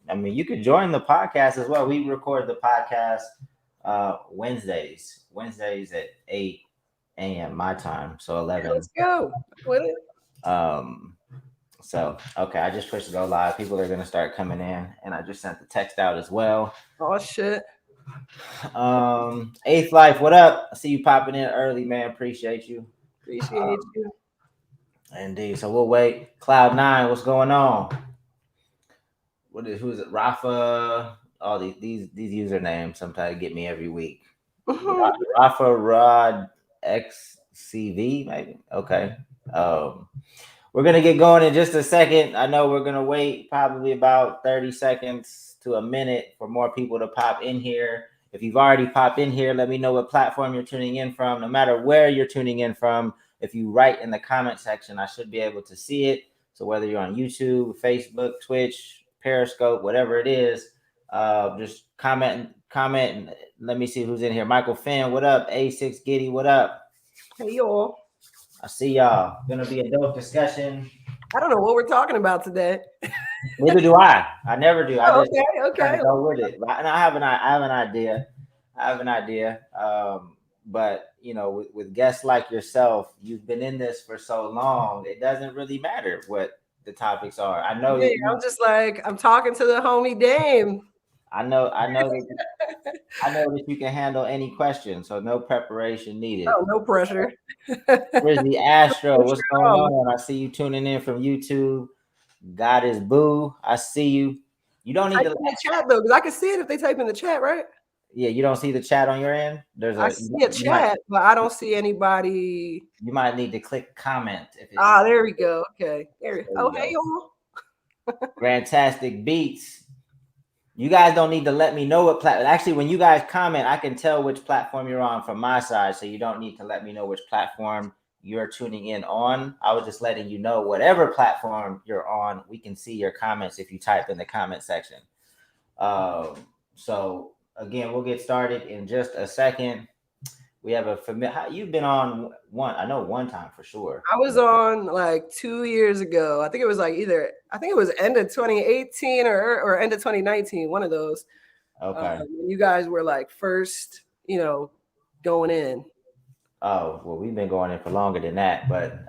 I mean, you could join the podcast as well. We record the podcast Wednesdays at 8 a.m. my time, so 11. Let's go with it. So okay, I just pushed go live. People are gonna start coming in, and I just sent the text out as well. Oh shit. Eighth Life, what up? I see you popping in early, man. Appreciate you. Appreciate you. Indeed. So we'll wait. Cloud9, what's going on? Who is it? Rafa. All these usernames sometimes get me every week. Rafa Rod XCV, maybe. Okay. We're gonna get going in just a second. I know we're gonna wait probably about 30 seconds to a minute for more people to pop in here. If you've already popped in here, let me know what platform you're tuning in from. No matter where you're tuning in from, if you write in the comment section, I should be able to see it. So whether you're on YouTube, Facebook, Twitch, Periscope, whatever it is, just comment and let me see who's in here. Michael Finn, what up? A6 Giddy, what up? Hey y'all. I see y'all. Gonna be a dope discussion. I don't know what we're talking about today. Neither do I. I never do. I just okay. Go with it. And I have an idea. But you know, with guests like yourself, you've been in this for so long. It doesn't really matter what the topics are. I know. Yeah, I'm just like I'm talking to the homie Dame. I know that you can handle any question, so no preparation needed. Oh, no pressure. Where's the Astro? What's going on? I see you tuning in from YouTube. God is Boo. I see you. You don't need to in the chat though, because I can see it if they type in the chat, right? Yeah, you don't see the chat on your end. I see a chat, but I don't see anybody. You might need to click comment. There we go. Okay. There. Oh, hey y'all. Fantastic Beats. You guys don't need to let me know what platform. Actually, when you guys comment, I can tell which platform you're on from my side. So you don't need to let me know which platform you're tuning in on. I was just letting you know whatever platform you're on, we can see your comments if you type in the comment section. So again, we'll get started in just a second. We have a familiar. You've been on one time for sure. I was on like 2 years ago. I think it was like it was end of 2018 or end of 2019, one of those. Okay. You guys were like first, going in. Oh, well, we've been going in for longer than that, but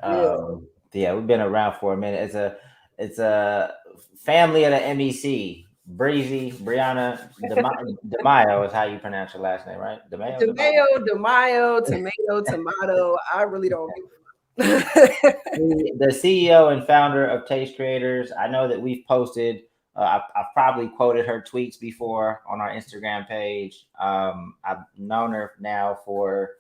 yeah, we've been around for a minute. It's a family of the MEC. Brianna DeMayo is how you pronounce your last name, right? DeMayo, tomato. I really don't. The CEO and founder of Taste Creators. I know that we've posted. I've probably quoted her tweets before on our Instagram page. I've known her now for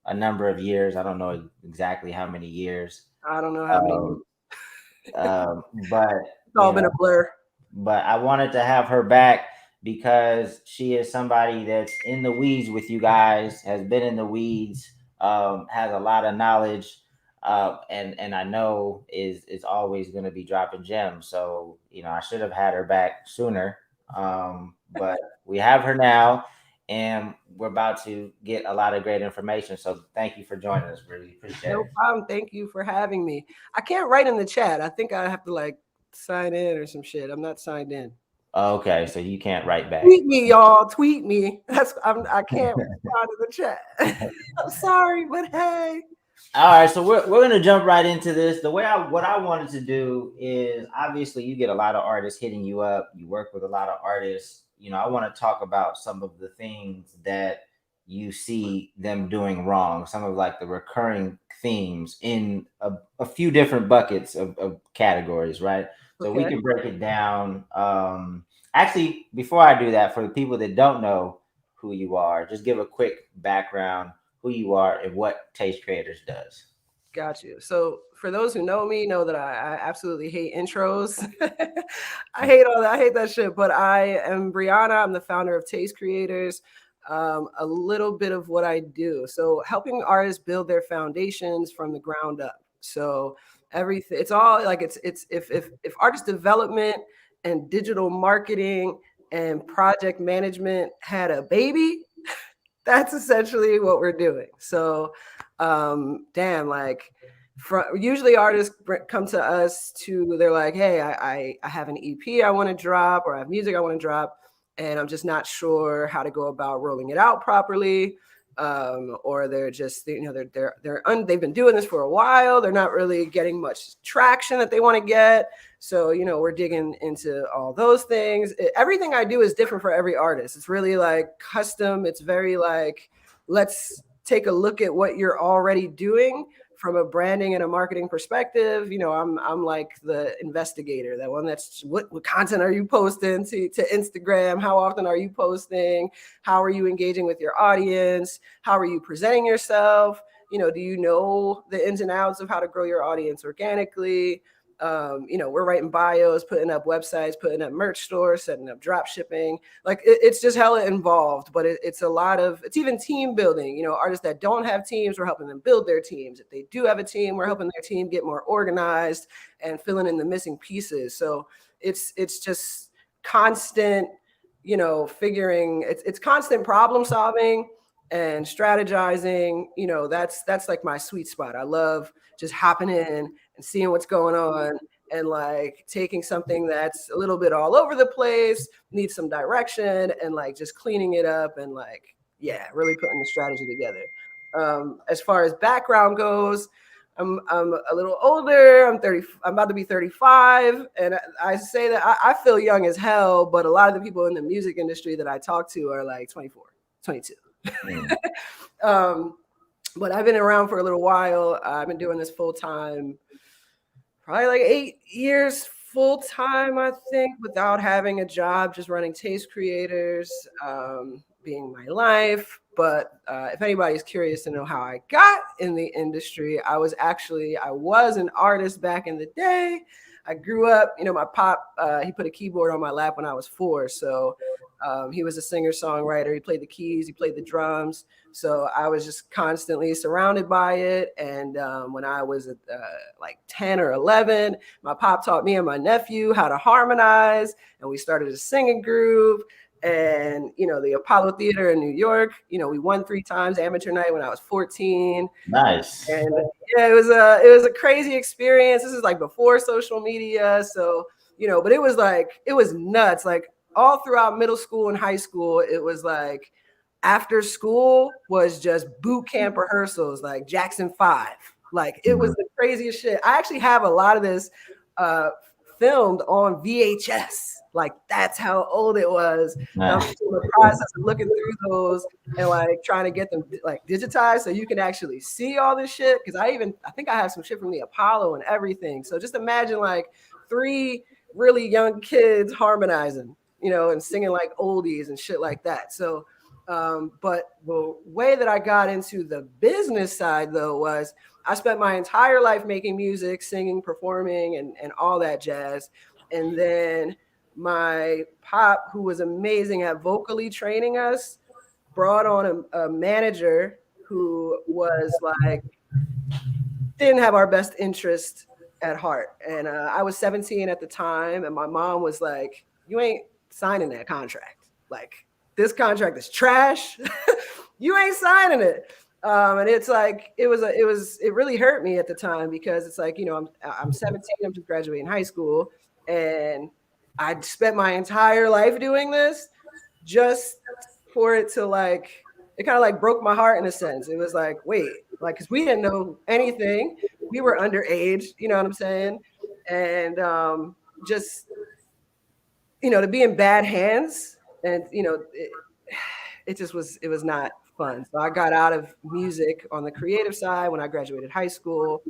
a number of years. I don't know exactly how many years. I don't know how many. But it's all been a blur. But I wanted to have her back because she is somebody that's in the weeds with you guys, has been in the weeds, has a lot of knowledge, and I know is always going to be dropping gems. So, I should have had her back sooner, but we have her now, and we're about to get a lot of great information. So thank you for joining us. Really appreciate it. No problem. Thank you for having me. I can't write in the chat. I think I have to sign in or some shit. I'm not signed in. Okay, so you can't write back. Tweet me, y'all. Tweet me. I can't respond to the chat. I'm sorry, but hey. All right, so we're gonna jump right into this. What I wanted to do is, obviously you get a lot of artists hitting you up. You work with a lot of artists. I want to talk about some of the things that you see them doing wrong. Some of the recurring themes in a few different buckets of categories, right? So we can break it down. Actually, before I do that, for the people that don't know who you are, just give a quick background, who you are and what Taste Creators does. Got you. So for those who know me, know that I absolutely hate intros. I hate all that. I hate that shit. But I am Brianna. I'm the founder of Taste Creators. A little bit of what I do. So helping artists build their foundations from the ground up. So everything, it's all it's if artist development and digital marketing and project management had a baby, that's essentially what we're doing. So Usually artists come to us they're like, hey, I have an EP I want to drop, or I have music I want to drop, and I'm just not sure how to go about rolling it out properly. Or they're just, they've been doing this for a while. They're not really getting much traction that they want to get. So, we're digging into all those things. Everything I do is different for every artist. It's really like custom. It's very like, let's take a look at what you're already doing from a branding and a marketing perspective. I'm like the investigator, that one that's what content are you posting to Instagram? How often are you posting? How are you engaging with your audience? How are you presenting yourself? Do you know the ins and outs of how to grow your audience organically? We're writing bios, putting up websites, putting up merch stores, setting up drop shipping. Like it's just hella involved, but it's even team building. Artists that don't have teams, we're helping them build their teams. If they do have a team, we're helping their team get more organized and filling in the missing pieces. So it's just constant, figuring. It's constant problem solving and strategizing. That's like my sweet spot. I love just hopping in and seeing what's going on, and like taking something that's a little bit all over the place, needs some direction, and like just cleaning it up, and like, yeah, really putting the strategy together. As far as background goes, I'm a little older. I'm about to be 35, and I say that I feel young as hell, but a lot of the people in the music industry that I talk to are like 24, 22. But I've been around for a little while. I've been doing this full time, probably like 8 years full time, I think, without having a job, just running Taste Creators, being my life. But if anybody's curious to know how I got in the industry, I was an artist back in the day. I grew up, my pop, he put a keyboard on my lap when I was 4. So he was a singer-songwriter. He played the keys, he played the drums. So I was just constantly surrounded by it. And when I was like 10 or 11, my pop taught me and my nephew how to harmonize, and we started a singing group. And, the Apollo Theater in New York, we won 3 times amateur night when I was 14. Nice. And yeah, it was a crazy experience. This is like before social media. So, but it was nuts. Like all throughout middle school and high school, it was like after school was just boot camp rehearsals, like Jackson 5. Like it was the craziest shit. I actually have a lot of this filmed on VHS. Like that's how old it was. I'm in the process of looking through those and like trying to get them like digitized so you can actually see all this shit. Because I think I have some shit from the Apollo and everything. So just imagine like 3 really young kids harmonizing, and singing like oldies and shit like that. So, but the way that I got into the business side though was I spent my entire life making music, singing, performing, and all that jazz. And then my pop, who was amazing at vocally training us, brought on a manager who was like, didn't have our best interest at heart. And I was 17 at the time. And my mom was like, you ain't signing that contract. Like, this contract is trash. You ain't signing it. And it's like, it really hurt me at the time, because it's like, I'm 17, I'm just graduating high school, and I spent my entire life doing this just for it to like, it kind of like broke my heart in a sense. It was like, wait, like, cause we didn't know anything. We were underage, you know what I'm saying? And just, to be in bad hands, and, it was not fun. So I got out of music on the creative side when I graduated high school,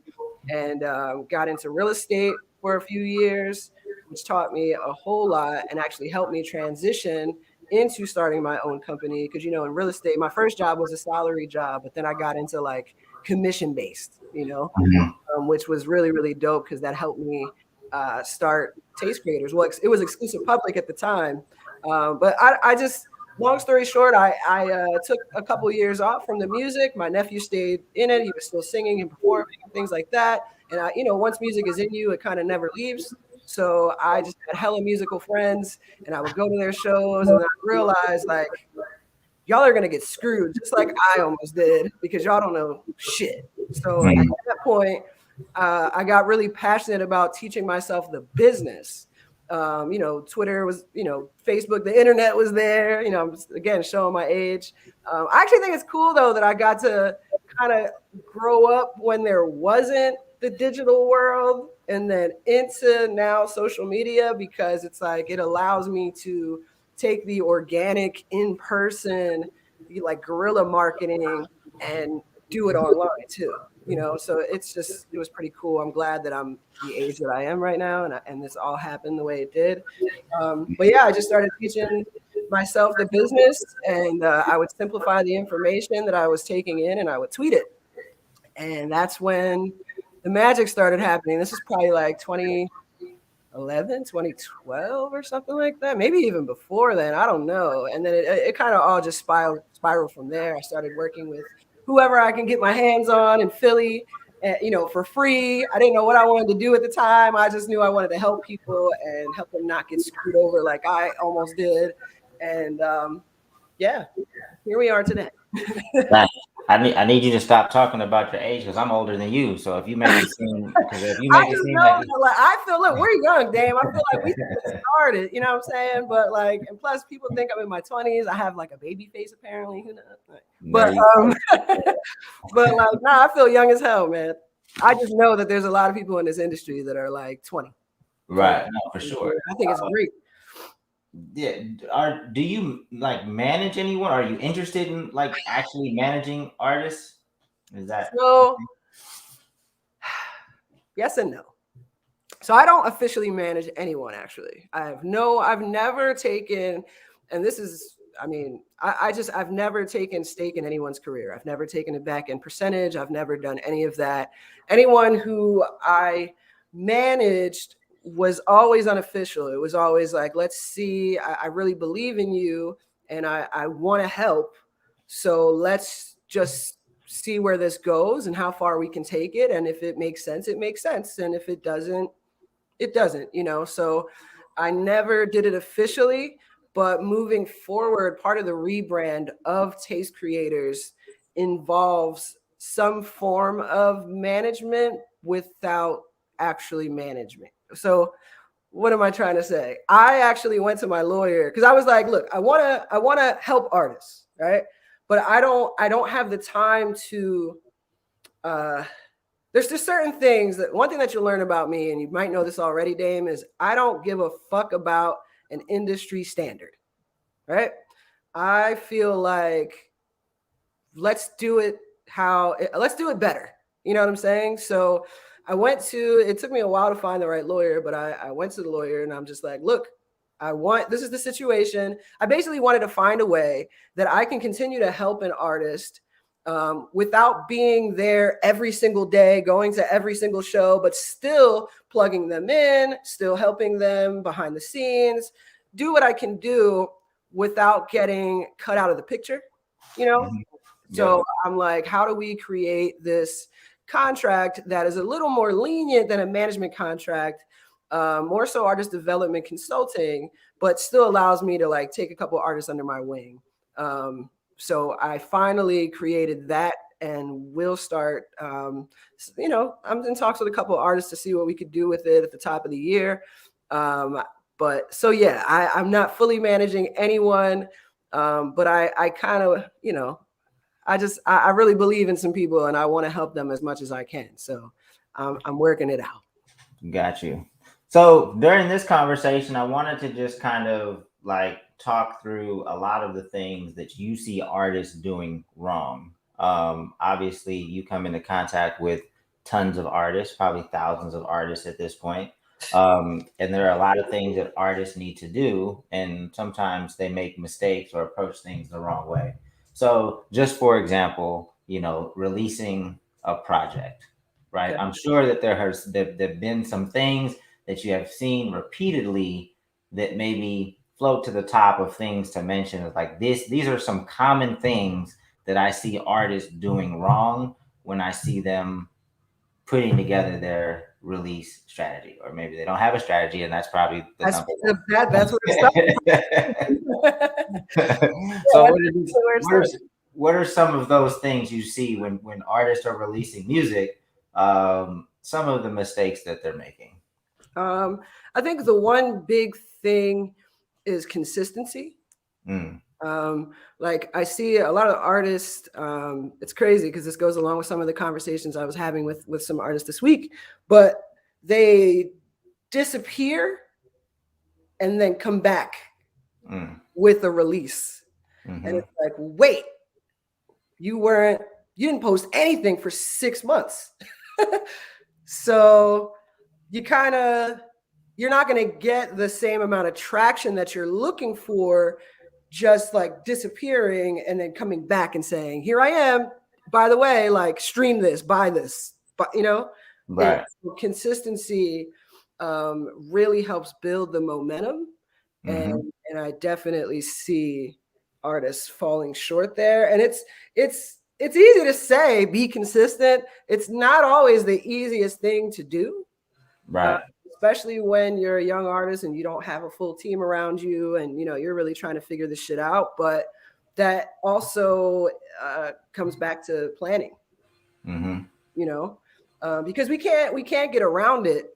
and got into real estate for a few years, which taught me a whole lot and actually helped me transition into starting my own company. Because, in real estate, my first job was a salary job, but then I got into like commission based, which was really, really dope, because that helped me start Taste Creators. Well, it was exclusive public at the time. But I just, long story short, I took a couple years off from the music. My nephew stayed in it. He was still singing and performing and things like that. And once music is in you, it kind of never leaves. So I just had hella musical friends, and I would go to their shows, and I realized like, y'all are gonna get screwed, just like I almost did, because y'all don't know shit. So at that point, I got really passionate about teaching myself the business. Twitter was, Facebook, the internet was there. I'm just, again, showing my age. I actually think it's cool though that I got to kind of grow up when there wasn't the digital world and then into now social media, because it's like it allows me to take the organic in-person, like guerrilla marketing, and do it online too. So it was pretty cool. I'm glad that I'm the age that I am right now, and this all happened the way it did. But yeah, I just started teaching myself the business, and I would simplify the information that I was taking in, and I would tweet it. And that's when the magic started happening. This is probably like 2011, 2012 or something like that. Maybe even before then, I don't know. And then it kind of all just spiraled from there. I started working with whoever I can get my hands on in Philly, for free. I didn't know what I wanted to do at the time. I just knew I wanted to help people and help them not get screwed over like I almost did. And yeah, here we are today. I need you to stop talking about your age because I'm older than you. So if you make it seem, I feel like we're young, damn. I feel like we started. You know what I'm saying? But like, and plus, people think I'm in my 20s. I have like a baby face, apparently. Who knows? But but like, nah, I feel young as hell, man. I just know that there's a lot of people in this industry that are like 20. Right, no, for sure. I think it's great. Yeah. Do you like manage anyone? Are you interested in like actually managing artists? Is that so? Yes and no. So I don't officially manage anyone. Actually, I've never taken, and this is, I've never taken stake in anyone's career. I've never taken it back in percentage. I've never done any of that. Anyone who I managed was always unofficial. It was always like, let's see, I really believe in you and I want to help. So let's just see where this goes and how far we can take it. And if it makes sense, it makes sense. And if it doesn't, it doesn't, So I never did it officially, but moving forward, part of the rebrand of Taste Creators involves some form of management without actually management. So what am I trying to say? I actually went to my lawyer because I was like, look, I want to help artists, right? But I don't have the time to, there's just certain things that one thing that you'll learn about me, and you might know this already, Dame, is I don't give a fuck about an industry standard, right? I feel like let's do it better. You know what I'm saying? So it took me a while to find the right lawyer, but I went to the lawyer and I'm just like, look, this is the situation. I basically wanted to find a way that I can continue to help an artist without being there every single day, going to every single show, but still plugging them in, still helping them behind the scenes, do what I can do without getting cut out of the picture, Mm-hmm. So I'm like, how do we create this contract that is a little more lenient than a management contract, more so artist development consulting, but still allows me to like take a couple of artists under my wing. So I finally created that, and we'll start, I'm in talks with a couple of artists to see what we could do with it at the top of the year. But so, yeah, I'm not fully managing anyone, but I kind of, I really believe in some people and I want to help them as much as I can. So I'm working it out. Got you. So during this conversation, I wanted to just kind of like talk through a lot of the things that you see artists doing wrong. Obviously, you come into contact with tons of artists, probably thousands of artists at this point. And there are a lot of things that artists need to do. And sometimes they make mistakes or approach things the wrong way. So just for example, releasing a project, right? Okay. I'm sure that there've been some things that you have seen repeatedly that maybe float to the top of things to mention. Like these are some common things that I see artists doing wrong when I see them putting together their release strategy, or maybe they don't have a strategy, and that's probably that's what it's So what are some of those things you see when artists are releasing music, some of the mistakes that they're making? I think the one big thing is consistency. Mm. Like I see a lot of artists. It's crazy because this goes along with some of the conversations I was having with some artists this week. But they disappear and then come back with a release, and it's like, wait, you didn't post anything for 6 months, so you're not going to get the same amount of traction that you're looking for just like disappearing and then coming back and saying, here I am, by the way, like stream this, buy this, but Right. Consistency really helps build the momentum. And I definitely see artists falling short there. And it's easy to say be consistent. It's not always the easiest thing to do. Right. Especially when you're a young artist and you don't have a full team around you, and you're really trying to figure this shit out. But that also comes back to planning. Because we can't get around it.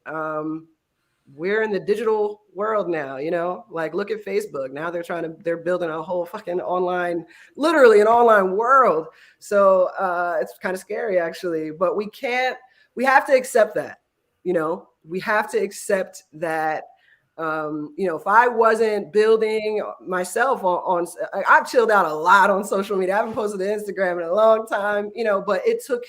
We're in the digital world now, like look at Facebook. Now they're building a whole fucking literally an online world. So it's kind of scary actually, but we have to accept that, we have to accept that, if I wasn't building myself I've chilled out a lot on social media. I haven't posted to Instagram in a long time, but it took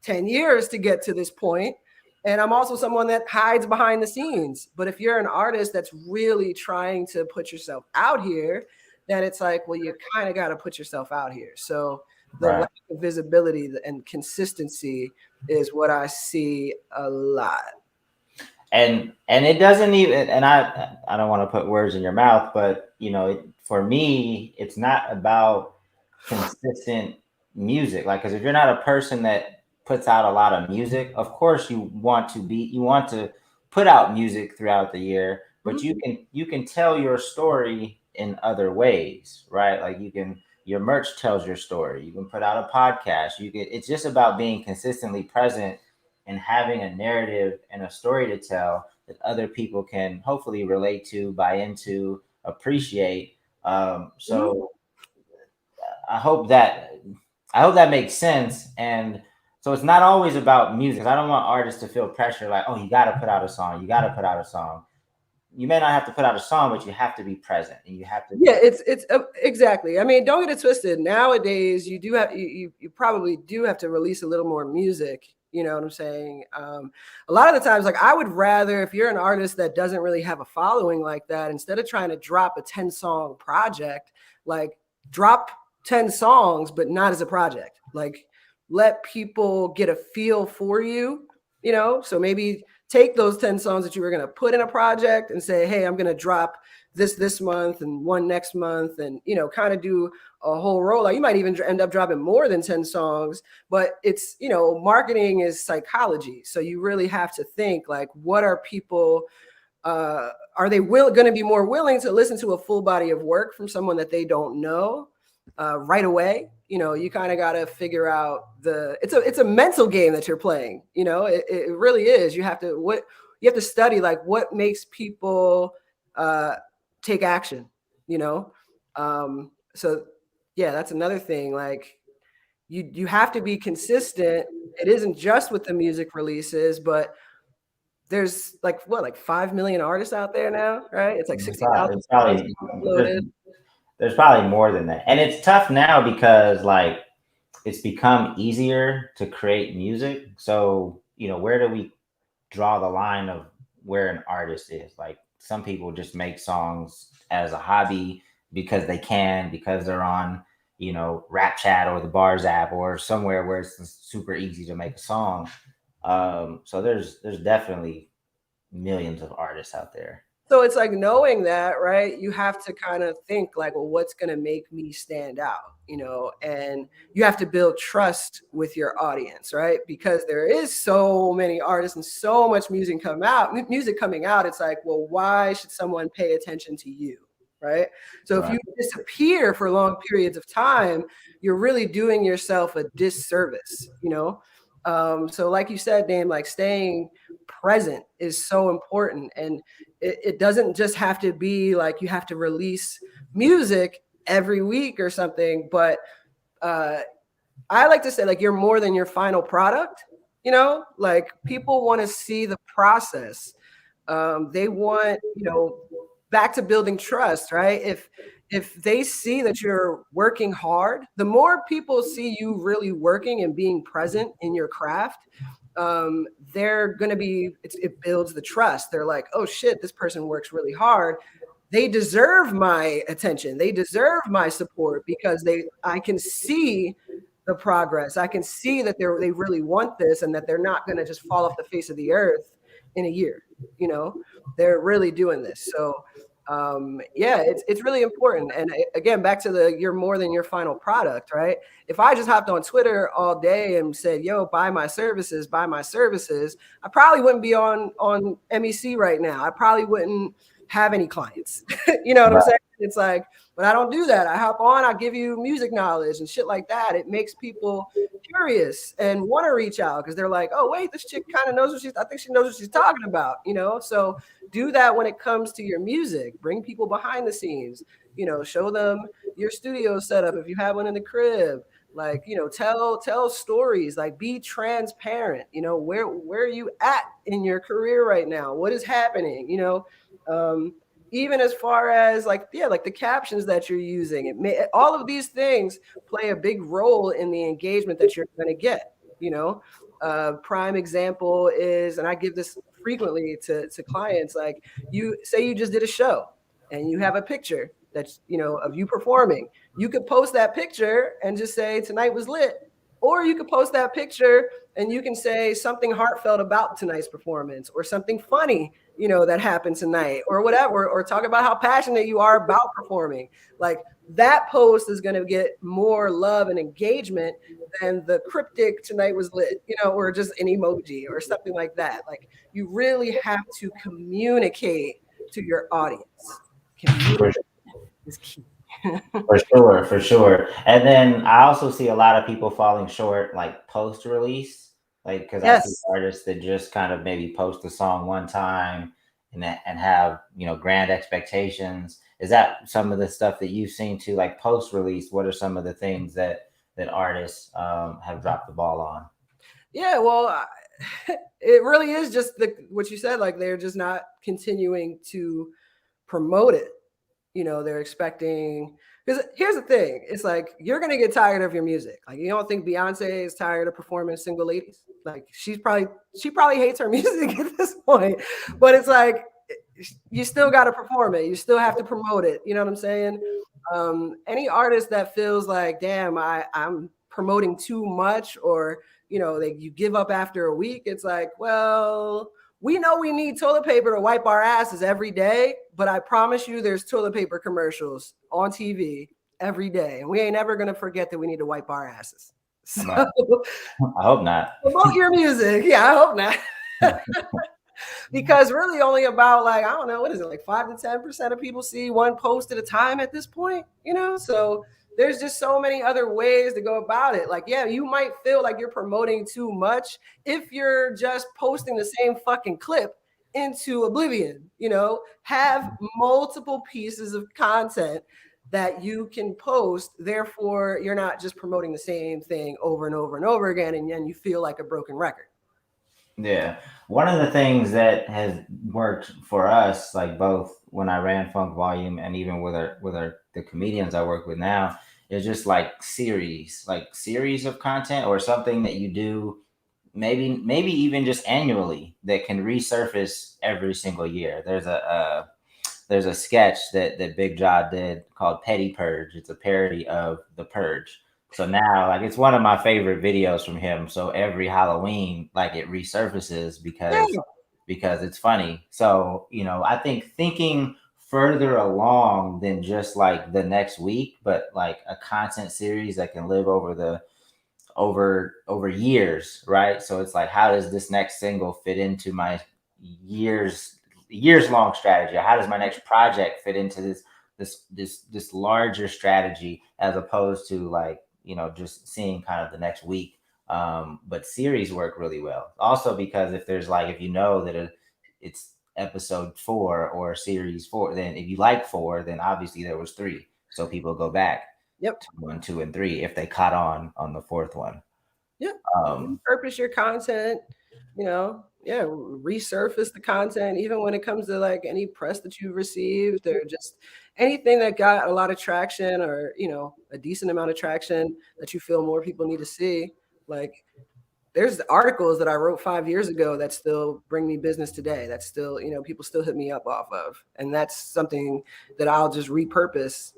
10 years to get to this point. And I'm also someone that hides behind the scenes. But if you're an artist that's really trying to put yourself out here, then it's like, well, you kind of got to put yourself out here. So the lack of visibility and consistency is what I see a lot. And it doesn't even, and I don't want to put words in your mouth, but for me, it's not about consistent music. Like, because if you're not a person that puts out a lot of music, of course you want to put out music throughout the year, but you can tell your story in other ways, right? Like your merch tells your story. You can put out a podcast. It's just about being consistently present and having a narrative and a story to tell that other people can hopefully relate to, buy into, appreciate. So I hope that makes sense. And so it's not always about music. I don't want artists to feel pressure like, oh, you got to put out a song. You got to put out a song. You may not have to put out a song, but you have to be present and you have to. Yeah, it's exactly. I mean, don't get it twisted. Nowadays, you probably do have to release a little more music. You know what I'm saying? A lot of the times, like I would rather, if you're an artist that doesn't really have a following like that, instead of trying to drop a 10-song project, like drop 10 songs, but not as a project. Like let people get a feel for you, so maybe take those 10 songs that you were going to put in a project and say, hey, I'm going to drop this month and one next month, and kind of do a whole rollout. You might even end up dropping more than 10 songs, but it's marketing is psychology, so you really have to think like, what are people are they going to be more willing to listen to a full body of work from someone that they don't know right away? You kind of got to figure out it's a mental game that you're playing. It really is. You have to study like what makes people take action. So yeah, that's another thing. Like you have to be consistent. It isn't just with the music releases, but there's like 5 million artists out there now, right? It's like 60,000 uploaded. There's probably more than that. And it's tough now because like it's become easier to create music. So, where do we draw the line of where an artist is? Like some people just make songs as a hobby because they're on, Rap Chat or the Bars app or somewhere where it's super easy to make a song. So there's definitely millions of artists out there. So it's like knowing that, right? You have to kind of think like, well, what's going to make me stand out, and you have to build trust with your audience, right? Because there is so many artists and so much music coming out. It's like, well, why should someone pay attention to you? Right. So if you disappear for long periods of time, you're really doing yourself a disservice, So like you said, Dame, like staying present is so important. And it doesn't just have to be like you have to release music every week or something, but I like to say like you're more than your final product, you know, like people want to see the process. They want, you know, back to building trust, right? If they see that you're working hard, the more people see you really working and being present in your craft, they're going to be, it builds the trust. They're like, oh shit, this person works really hard. They deserve my attention. They deserve my support because I can see the progress. I can see that they really want this and that they're not going to just fall off the face of the earth in a year. You know, they're really doing this. So yeah, it's really important. And again, back to the you're more than your final product, right? If I just hopped on Twitter all day and said, yo, buy my services, I probably wouldn't be on MEC right now. I probably wouldn't have any clients. You know what I'm saying? It's like, but I don't do that. I hop on, I give you music knowledge and shit like that. It makes people curious and want to reach out because they're like, oh, wait, this chick kind of knows I think she knows what she's talking about, you know? So do that when it comes to your music. Bring people behind the scenes, you know, show them your studio setup if you have one in the crib. Like, you know, tell stories, like be transparent, you know, where are you at in your career right now? What is happening? You know, even as far as like, yeah, like the captions that you're using, all of these things play a big role in the engagement that you're going to get, you know. Prime example is, and I give this frequently to clients, like you say you just did a show and you have a picture that's, you know, of you performing. You could post that picture and just say tonight was lit, or you could post that picture and you can say something heartfelt about tonight's performance or something funny, you know, that happened tonight or whatever, or talk about how passionate you are about performing. Like that post is going to get more love and engagement than the cryptic tonight was lit, you know, or just an emoji or something like that. Like you really have to communicate to your audience. Communicate is key. For sure. And then I also see a lot of people falling short, like post release, like because I see artists that just kind of maybe post a song one time and have, you know, grand expectations. Is that some of the stuff that you've seen too, like post release? What are some of the things that artists have dropped the ball on? Yeah, well, it really is just what you said. Like they're just not continuing to promote it. You know, they're expecting, because here's the thing, it's like you're gonna get tired of your music. Like you don't think Beyonce is tired of performing Single Ladies? Like she probably hates her music at this point, but it's like you still got to perform it, you still have to promote it, you know what I'm saying? Any artist that feels like, damn, I'm promoting too much, or you know, you give up after a week, it's like, well, we know we need toilet paper to wipe our asses every day, but I promise you there's toilet paper commercials on TV every day. And we ain't ever going to forget that we need to wipe our asses. So, I hope not. Promote your music. Yeah, I hope not. Because really only about like, I don't know, what is it, like 5 to 10% of people see one post at a time at this point, you know? So there's just so many other ways to go about it. Like, yeah, you might feel like you're promoting too much if you're just posting the same fucking clip into oblivion, you know, have multiple pieces of content that you can post. Therefore, you're not just promoting the same thing over and over and over again, and then you feel like a broken record. Yeah. One of the things that has worked for us, like both when I ran Funk Volume and even with the comedians I work with now, is just like series of content or something that you do maybe even just annually that can resurface every single year. There's a sketch that Big Jaw did called Petty Purge. It's a parody of The Purge. So now, like, it's one of my favorite videos from him. So every Halloween, like, it resurfaces because it's funny. So, you know, I think thinking further along than just like the next week, but like a content series that can live over years, right? So it's like, how does this next single fit into my years long strategy? How does my next project fit into this larger strategy, as opposed to like, you know, just seeing kind of the next week But series work really well. Also because if there's like, if you know that it's episode 4 or series 4, then if you like 4, then obviously there was 3. So people go back Yep. to 1, 2, and 3 if they caught on the 4th one. Yeah. Repurpose your content, resurface the content, even when it comes to like any press that you've received or just anything that got a lot of traction or, a decent amount of traction that you feel more people need to see. Like there's articles that I wrote 5 years ago that still bring me business today. That's still, people still hit me up off of. And that's something that I'll just repurpose,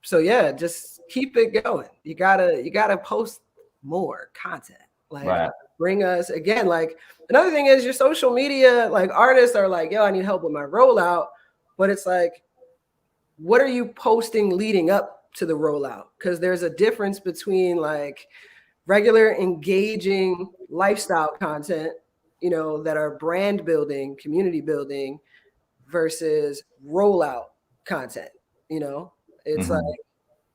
so yeah, just keep it going. You gotta post more content. Like Right. bring us again. Like another thing is your social media, like artists are like, yo, I need help with my rollout. But it's like, what are you posting leading up to the rollout? Because there's a difference between like regular engaging lifestyle content, that are brand building, community building versus rollout content. It's like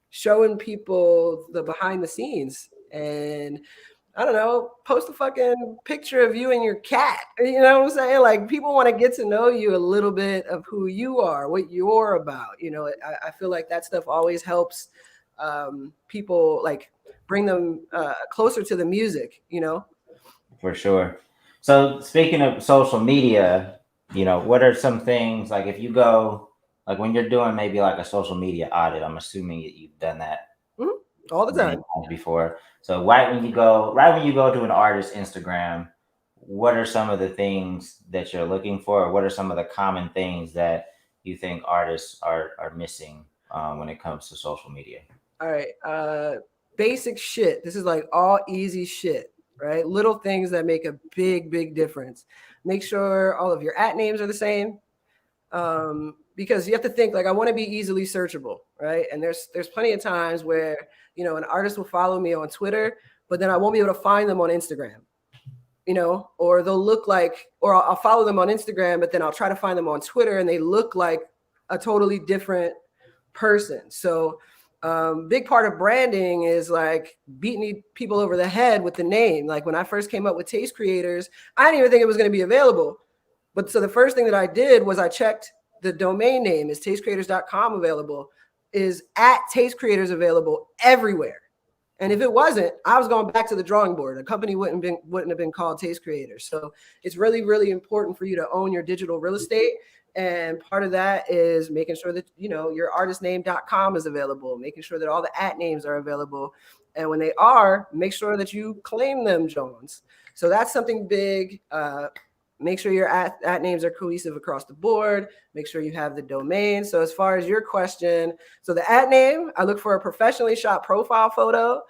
showing people the behind the scenes and I don't know, post a fucking picture of you and your cat. You know what I'm saying? Like people want to get to know you a little bit of who you are, what you're about. I feel like that stuff always helps people like bring them closer to the music, For sure. So speaking of social media, what are some things like if you go like when you're doing maybe like a social media audit? I'm assuming that you've done that all the time before. So right when you go to an artist's Instagram, what are some of the things that you're looking for? Or what are some of the common things that you think artists are missing when it comes to social media? All right. Basic shit. This is like all easy shit, right? Little things that make a big, big difference. Make sure all of your @names are the same. Because you have to think like I want to be easily searchable, right? And there's plenty of times where an artist will follow me on Twitter, but then I won't be able to find them on Instagram, or they'll look like, or I'll follow them on Instagram, but then I'll try to find them on Twitter and they look like a totally different person. So big part of branding is like beating people over the head with the name. Like when I first came up with Taste Creators, I didn't even think it was going to be available. But so the first thing that I did was I checked the domain name. Is tastecreators.com available? Is @tastecreators available everywhere? And if it wasn't, I was going back to the drawing board. The company wouldn't have been called Taste Creators. So it's really, really important for you to own your digital real estate. And part of that is making sure that, your artistname.com is available, making sure that all the @names are available. And when they are, make sure that you claim them, Jones. So that's something big. Make sure your @names are cohesive across the board. Make sure you have the domain. So as far as your question, so the @name, I look for a professionally shot profile photo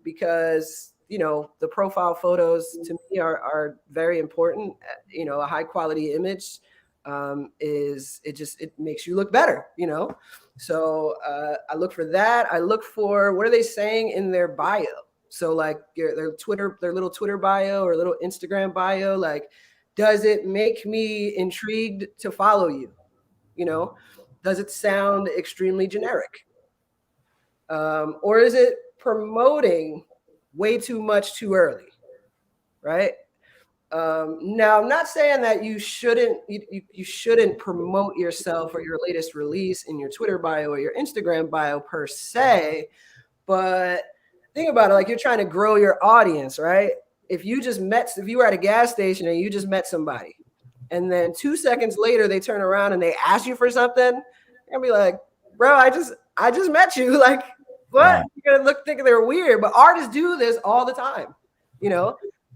because, the profile photos to me are very important. A high quality image it makes you look better, So I look for that. I look for what are they saying in their bio? So like their little Twitter bio or little Instagram bio, like, does it make me intrigued to follow you? Does it sound extremely generic? Or is it promoting way too much too early? Right? Now, I'm not saying that you shouldn't promote yourself or your latest release in your Twitter bio or your Instagram bio per se, but think about it like you're trying to grow your audience, right? If you were at a gas station and you just met somebody and then 2 seconds later they turn around and they ask you for something, you're gonna be like, bro, I just met you. Like, what? Yeah. You're gonna thinking they're weird, but artists do this all the time.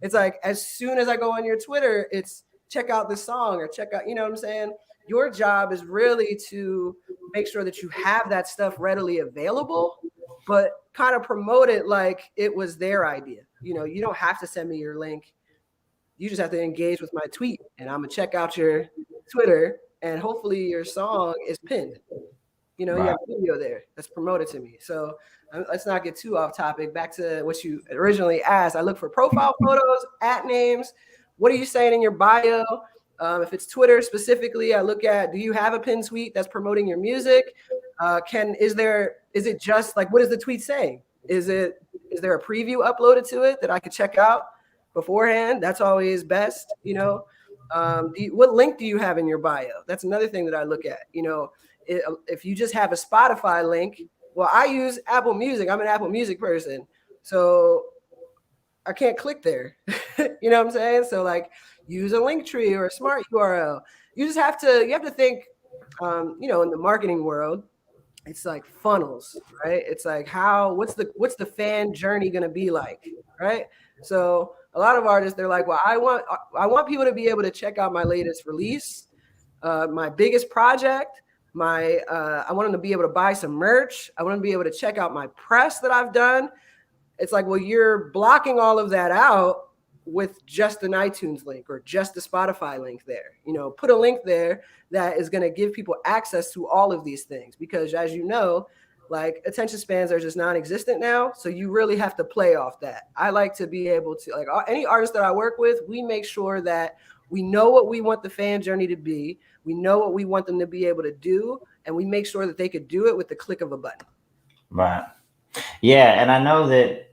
It's like as soon as I go on your Twitter, it's check out this song or check out, you know what I'm saying? Your job is really to make sure that you have that stuff readily available, but kind of promote it like it was their idea. You don't have to send me your link. You just have to engage with my tweet and I'm gonna check out your Twitter and hopefully your song is pinned. You have a video there that's promoted to me. So let's not get too off topic. Back to what you originally asked. I look for profile photos, @names. What are you saying in your bio? If it's Twitter specifically, I look at, do you have a pinned tweet that's promoting your music? Is it just like, what is the tweet saying? Is it Is there a preview uploaded to it that I could check out beforehand? That's always best, you know. What link do you have in your bio? That's another thing that I look at. You know, if you just have a Spotify link, well, I use Apple Music. I'm an Apple Music person, so I can't click there. You know what I'm saying? So like, use a link tree or a smart URL. You have to think, you know, in the marketing world, it's like funnels, right? It's like what's the fan journey going to be like, right? So a lot of artists, they're like, well, I want people to be able to check out my latest release, my biggest project, I want them to be able to buy some merch. I want them to be able to check out my press that I've done. It's like, well, you're blocking all of that out with just an iTunes link or just the Spotify link there. You know, put a link there that is going to give people access to all of these things, because as you know, like, attention spans are just non-existent now. So you really have to play off that. I like to be able to, like, any artist that I work with, we make sure that we know what we want the fan journey to be. We know what we want them to be able to do, and we make sure that they could do it with the click of a button. Right. Yeah, and I know that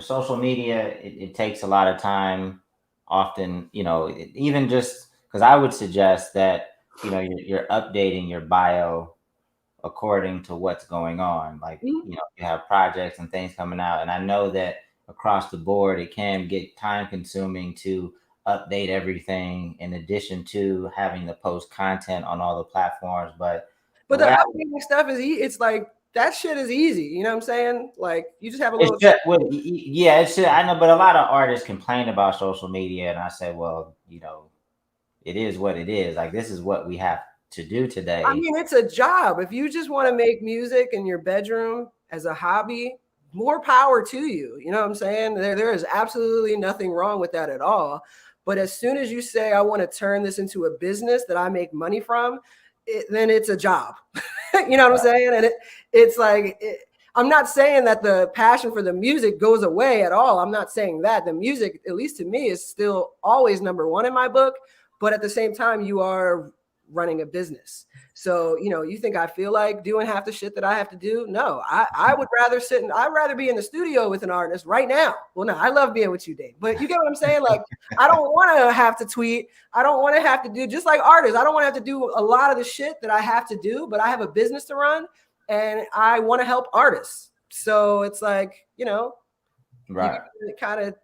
social media, it takes a lot of time. Often, even just because I would suggest that you're updating your bio according to what's going on. Like you have projects and things coming out, and I know that across the board it can get time consuming to update everything, in addition to having to post content on all the platforms. But the updating stuff it's like, that shit is easy. You know what I'm saying? Like, you just have a little. Yeah, it should. I know, but a lot of artists complain about social media, and I say, well, it is what it is. Like, this is what we have to do today. I mean, it's a job. If you just want to make music in your bedroom as a hobby, more power to you. You know what I'm saying? There is absolutely nothing wrong with that at all. But as soon as you say, I want to turn this into a business that I make money from, then it's a job. You know what I'm saying? And it's like, I'm not saying that the passion for the music goes away at all. I'm not saying that. The music, at least to me, is still always number one in my book. But at the same time, you are running a business. So, you think I feel like doing half the shit that I have to do? No, I would rather I'd rather be in the studio with an artist right now. Well, no, I love being with you, Dave. But you get what I'm saying? Like, I don't want to have to tweet. I don't want to have to do, just like artists, I don't want to have to do a lot of the shit that I have to do, but I have a business to run and I want to help artists. So it's like, right. You kind of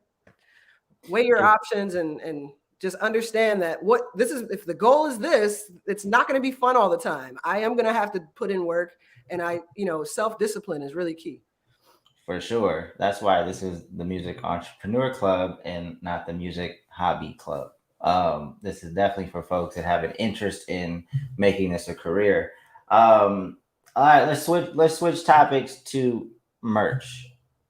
weigh your options and just understand that if the goal is this, it's not going to be fun all the time. I am going to have to put in work, and self-discipline is really key. For sure. That's why this is the Music Entrepreneur Club and not the Music Hobby Club. This is definitely for folks that have an interest in making this a career. All right, let's switch topics to merch.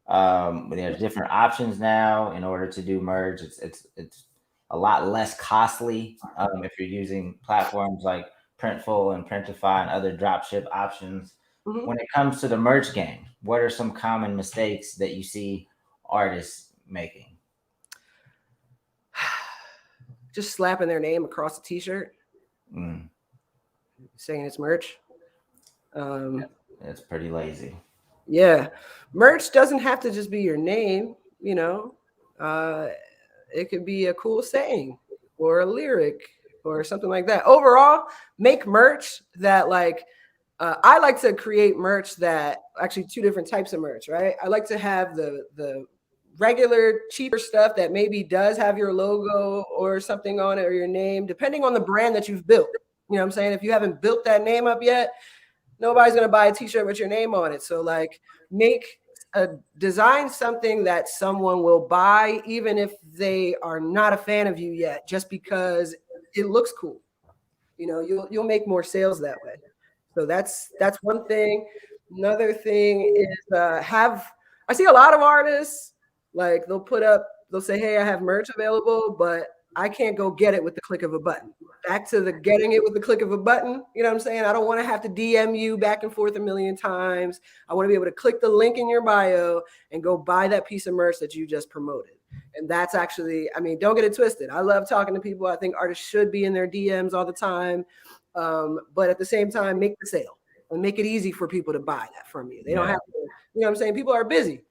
There's different options now in order to do merch. It's a lot less costly if you're using platforms like Printful and Printify and other dropship options. Mm-hmm. When it comes to the merch game, what are some common mistakes that you see artists making? Just slapping their name across a t-shirt, saying it's merch. It's pretty lazy. Yeah. Merch doesn't have to just be your name, it could be a cool saying or a lyric or something like that. Overall, make merch that, like, I like to create merch that, actually, two different types of merch, right? I like to have the regular cheaper stuff that maybe does have your logo or something on it, or your name, depending on the brand that you've built. You know what I'm saying? If you haven't built that name up yet, nobody's going to buy a t-shirt with your name on it. So, like, design something that someone will buy, even if they are not a fan of you yet, just because it looks cool. You'll make more sales that way. So that's one thing. Another thing is I see a lot of artists, like, they'll say, hey, I have merch available, but I can't go get it with the click of a button. Back to the getting it with the click of a button. You know what I'm saying? I don't want to have to DM you back and forth a million times. I want to be able to click the link in your bio and go buy that piece of merch that you just promoted. And that's actually, don't get it twisted. I love talking to people. I think artists should be in their DMs all the time. But at the same time, make the sale and make it easy for people to buy that from you. They don't have to, you know what I'm saying? People are busy.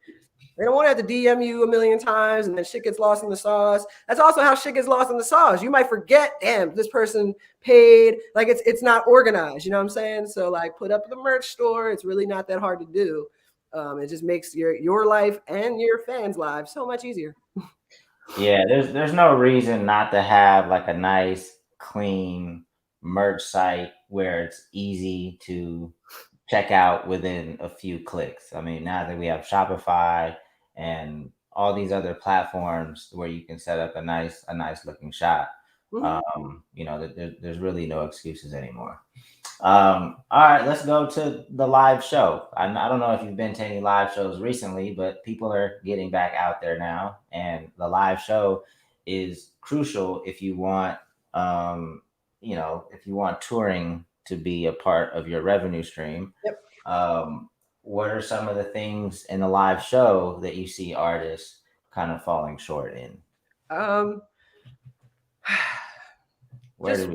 They don't want to have to DM you a million times and then shit gets lost in the sauce. That's also how shit gets lost in the sauce. You might forget, damn, this person paid. Like it's not organized. You know what I'm saying? So like put up the merch store. It's really not that hard to do. It just makes your life and your fans' lives so much easier. Yeah, there's no reason not to have like a nice, clean merch site where it's easy to check out within a few clicks. I mean, now that we have Shopify and all these other platforms where you can set up a nice looking shop, there's really no excuses anymore. All right, let's go to the live show. I don't know if you've been to any live shows recently, but people are getting back out there now, and the live show is crucial if you want, if you want touring to be a part of your revenue stream. Yep. What are some of the things in the live show that you see artists kind of falling short in? Just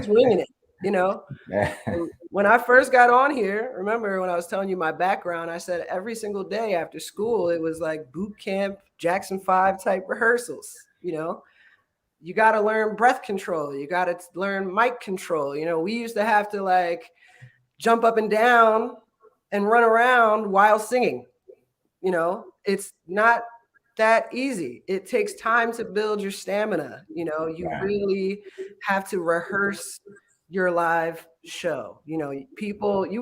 winging it. You know, when I first got on here, remember when I was telling you my background, I said every single day after school, it was like boot camp, Jackson 5 type rehearsals. You know, you got to learn breath control. You got to learn mic control. You know, we used to have to like jump up and down and run around while singing. You know, it's not that easy. It takes time to build your stamina. You know, you really have to rehearse your live show. You know, you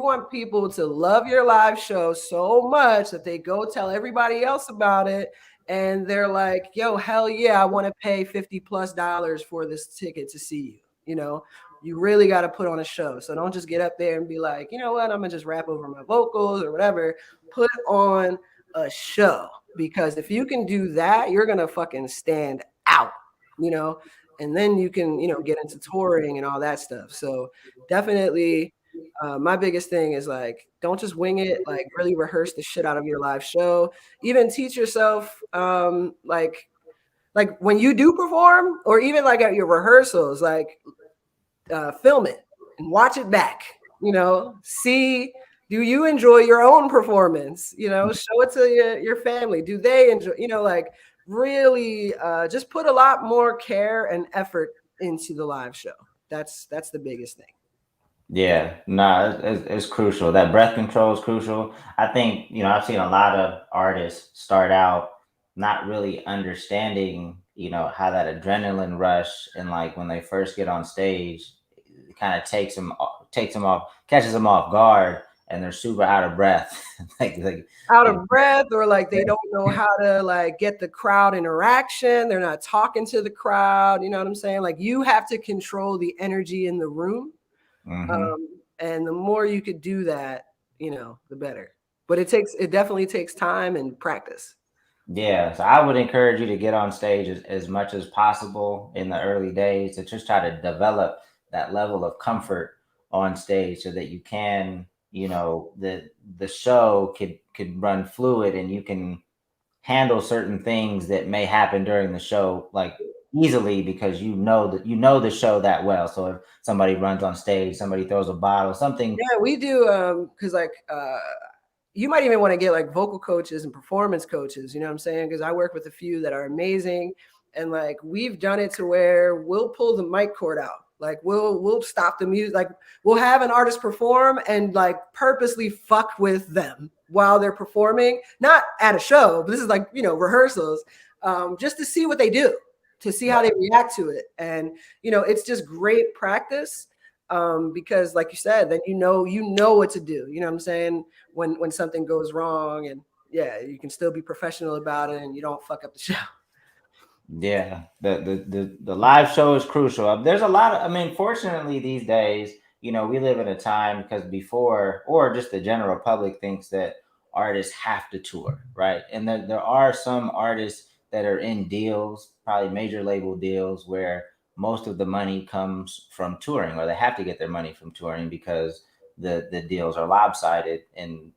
want people to love your live show so much that they go tell everybody else about it. And they're like, yo, hell yeah, I want to pay $50+ for this ticket to see you. You know, you really got to put on a show. So don't just get up there and be like, you know what, I'm going to just rap over my vocals or whatever. Put on a show, because if you can do that, you're going to fucking stand out, you know? And then you can, get into touring and all that stuff. So definitely my biggest thing is like, don't just wing it, like really rehearse the shit out of your live show. Even teach yourself, like when you do perform, or even like at your rehearsals, like film it and watch it back, see, do you enjoy your own performance? Show it to your family. Do they enjoy, like, really just put a lot more care and effort into the live show. That's the biggest thing. Yeah, no, it's crucial. That breath control is crucial. I think, I've seen a lot of artists start out not really understanding, how that adrenaline rush and like when they first get on stage, it kind of catches them off guard, and they're super out of breath. like out of breath, or like they don't know how to like get the crowd interaction. They're not talking to the crowd. You know what I'm saying? Like, you have to control the energy in the room. Mm-hmm. And the more you could do that, the better. But it definitely takes time and practice. Yeah, so I would encourage you to get on stage as much as possible in the early days, to just try to develop that level of comfort on stage so that you can, the show could run fluid, and you can handle certain things that may happen during the show like easily, because you know the show that well. So if somebody runs on stage, somebody throws a bottle, something. Yeah, we do, because like you might even want to get like vocal coaches and performance coaches, you know what I'm saying? Because I work with a few that are amazing, and like we've done it to where we'll pull the mic cord out. Like we'll stop the music. Like we'll have an artist perform and like purposely fuck with them while they're performing, not at a show, but this is like, rehearsals, just to see what they do, to see how they react to it. And, it's just great practice. Because like you said, then you know what to do. You know what I'm saying? When something goes wrong, and yeah, you can still be professional about it and you don't fuck up the show. Yeah, the live show is crucial. There's a lot of, fortunately these days, we live in a time, because before, or just the general public thinks that artists have to tour, right? And there are some artists that are in deals, probably major label deals, where most of the money comes from touring, or they have to get their money from touring because the deals are lopsided, and